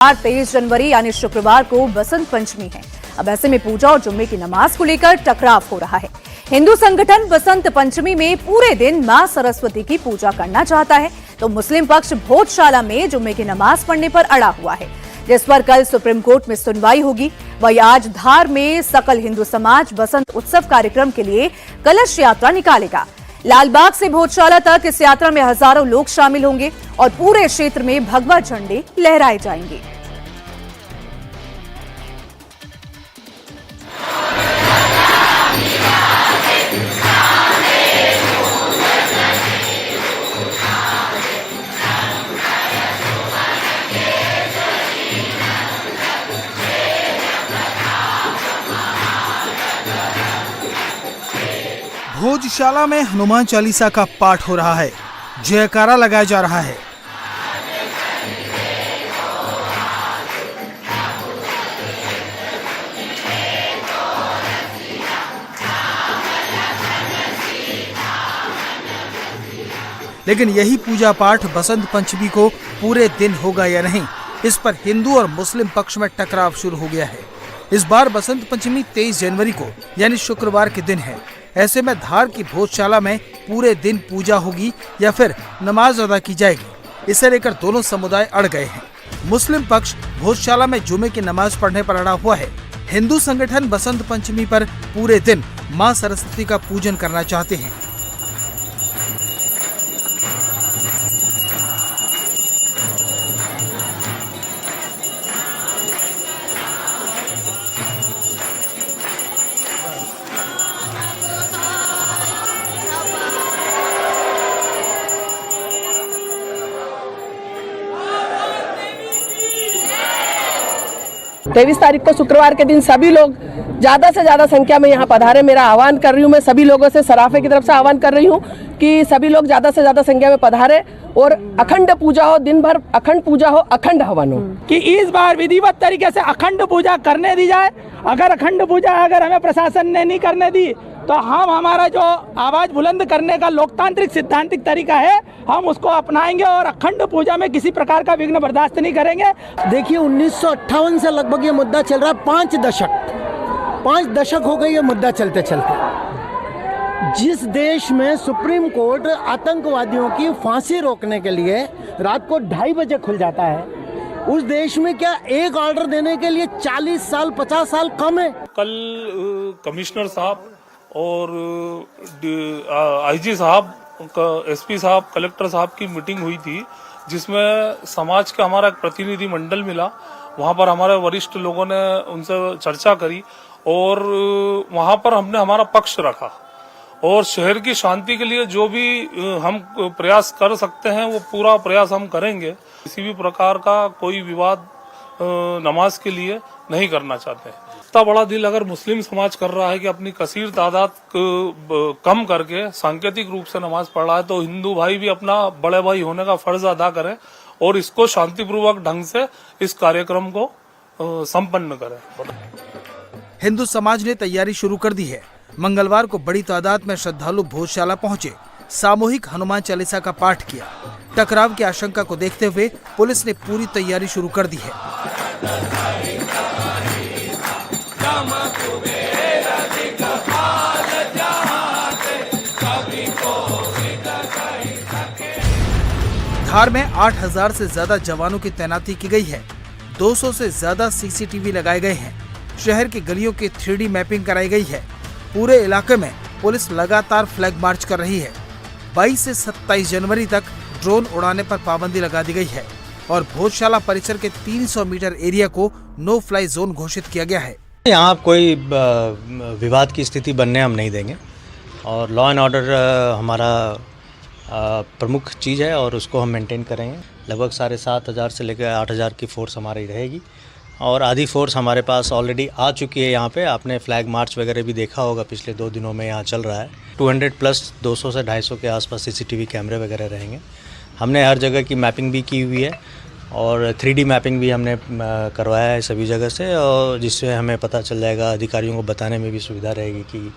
23 जनवरी यानी शुक्रवार को बसंत पंचमी है। अब ऐसे में पूजा और जुम्मे की नमाज को लेकर टकराव हो रहा है। हिंदू संगठन बसंत पंचमी में पूरे दिन मां सरस्वती की पूजा करना चाहता है, तो मुस्लिम पक्ष भोजशाला में जुम्मे की नमाज पढ़ने पर अड़ा हुआ है, जिस पर कल सुप्रीम कोर्ट में सुनवाई होगी। वही आज धार में सकल हिंदू समाज बसंत उत्सव कार्यक्रम के लिए कलश यात्रा निकालेगा। लालबाग से भोजशाला तक इस यात्रा में हजारों लोग शामिल होंगे और पूरे क्षेत्र में भगवा झंडे लहराए जाएंगे। भोजशाला में हनुमान चालीसा का पाठ हो रहा है, जयकारा लगाया जा रहा है। लेकिन यही पूजा पाठ बसंत पंचमी को पूरे दिन होगा या नहीं, इस पर हिंदू और मुस्लिम पक्ष में टकराव शुरू हो गया है। इस बार बसंत पंचमी 23 जनवरी को यानी शुक्रवार के दिन है। ऐसे में धार की भोजशाला में पूरे दिन पूजा होगी या फिर नमाज अदा की जाएगी, इसे लेकर दोनों समुदाय अड़ गए हैं। मुस्लिम पक्ष भोजशाला में जुमे की नमाज पढ़ने पर अड़ा हुआ है। हिंदू संगठन बसंत पंचमी पर पूरे दिन मां सरस्वती का पूजन करना चाहते हैं। तेईस तारीख को शुक्रवार के दिन सभी लोग ज्यादा से ज्यादा संख्या में यहाँ पधारे। मेरा आह्वान कर रही हूँ, मैं सभी लोगों से सराफे की तरफ से आह्वान कर रही हूँ कि सभी लोग ज्यादा से ज्यादा संख्या में पधारे और अखंड पूजा हो, दिन भर अखंड पूजा हो, अखंड हवन हो। कि इस बार विधिवत तरीके से अखंड पूजा करने दी जाए। अगर अखंड पूजा हमें प्रशासन ने नहीं करने दी तो हम हमारा जो आवाज बुलंद करने का लोकतांत्रिक सिद्धांतिक तरीका है हम उसको अपनाएंगे और अखंड पूजा में किसी प्रकार का विघ्न बर्दाश्त नहीं करेंगे। देखिए 1958 से लगभग ये मुद्दा चल रहा है, 5 दशक हो गए ये मुद्दा चलते चलते। जिस देश में सुप्रीम कोर्ट आतंकवादियों की फांसी रोकने के लिए रात को 2:30 बजे खुल जाता है, उस देश में क्या एक ऑर्डर देने के लिए 40 साल 50 साल कम है? कल कमिश्नर साहब और आईजी साहब, एसपी साहब, कलेक्टर साहब की मीटिंग हुई थी, जिसमें समाज का हमारा एक प्रतिनिधि मंडल मिला। वहां पर हमारे वरिष्ठ लोगों ने उनसे चर्चा करी और वहां पर हमने हमारा पक्ष रखा और शहर की शांति के लिए जो भी हम प्रयास कर सकते हैं वो पूरा प्रयास हम करेंगे। किसी भी प्रकार का कोई विवाद नमाज के लिए नहीं करना चाहते। इतना बड़ा दिल अगर मुस्लिम समाज कर रहा है कि अपनी कसीर तादाद कम करके सांकेतिक रूप से नमाज पढ़ रहा है, तो हिंदू भाई भी अपना बड़े भाई होने का फर्ज अदा करें और इसको शांतिपूर्वक ढंग से इस कार्यक्रम को संपन्न करें। हिंदू समाज ने तैयारी शुरू कर दी है। मंगलवार को बड़ी तादाद में श्रद्धालु भोजशाला पहुंचे, सामूहिक हनुमान चालीसा का पाठ किया। टकराव की आशंका को देखते हुए पुलिस ने पूरी तैयारी शुरू कर दी है। धार में 8000 से ज्यादा जवानों की तैनाती की गई है। 200 से ज्यादा सीसीटीवी लगाए गए हैं। शहर की गलियों की 3D मैपिंग कराई गई है। पूरे इलाके में पुलिस लगातार फ्लैग मार्च कर रही है। 22 से 27 जनवरी तक ड्रोन उड़ाने पर पाबंदी लगा दी गई है और भोजशाला परिसर के 300 मीटर एरिया को नो फ्लाई जोन घोषित किया गया है। यहाँ कोई विवाद की स्थिति बनने हम नहीं देंगे और लॉ एंड ऑर्डर हमारा प्रमुख चीज़ है और उसको हम मेंटेन करेंगे। लगभग 7,500 से लेकर 8,000 की फोर्स हमारी रहेगी और आधी फोर्स हमारे पास ऑलरेडी आ चुकी है। यहाँ पे आपने फ्लैग मार्च वगैरह भी देखा होगा, पिछले 2 दिनों में यहाँ चल रहा है। 200 प्लस 200 से 250 के आसपास सीसीटीवी कैमरे वगैरह रहेंगे। हमने हर जगह की मैपिंग भी की हुई है और 3D मैपिंग भी हमने करवाया है सभी जगह से, और जिससे हमें पता चल जाएगा, अधिकारियों को बताने में भी सुविधा रहेगी कि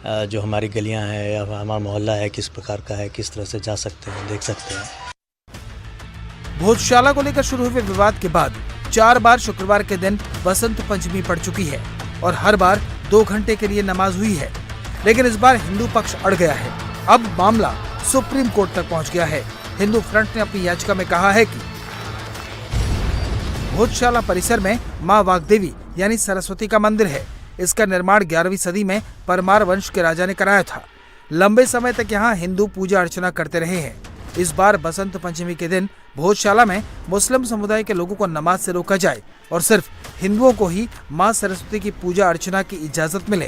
जो हमारी गलियां हैं या हमारा मोहल्ला है किस प्रकार का है, किस तरह से जा सकते हैं, देख सकते हैं। भोजशाला को लेकर शुरू हुए विवाद के बाद 4 बार शुक्रवार के दिन बसंत पंचमी पड़ चुकी है और हर बार 2 घंटे के लिए नमाज हुई है, लेकिन इस बार हिंदू पक्ष अड़ गया है। अब मामला सुप्रीम कोर्ट तक पहुंच गया है। हिंदू फ्रंट ने अपनी याचिका में कहा है कि भोजशाला परिसर में मां वाग्देवी यानी सरस्वती का मंदिर है। इसका निर्माण 11वीं सदी में परमार वंश के राजा ने कराया था। लंबे समय तक यहाँ हिंदू पूजा अर्चना करते रहे हैं। इस बार बसंत पंचमी के दिन भोजशाला में मुस्लिम समुदाय के लोगों को नमाज से रोका जाए और सिर्फ हिंदुओं को ही मां सरस्वती की पूजा अर्चना की इजाजत मिले।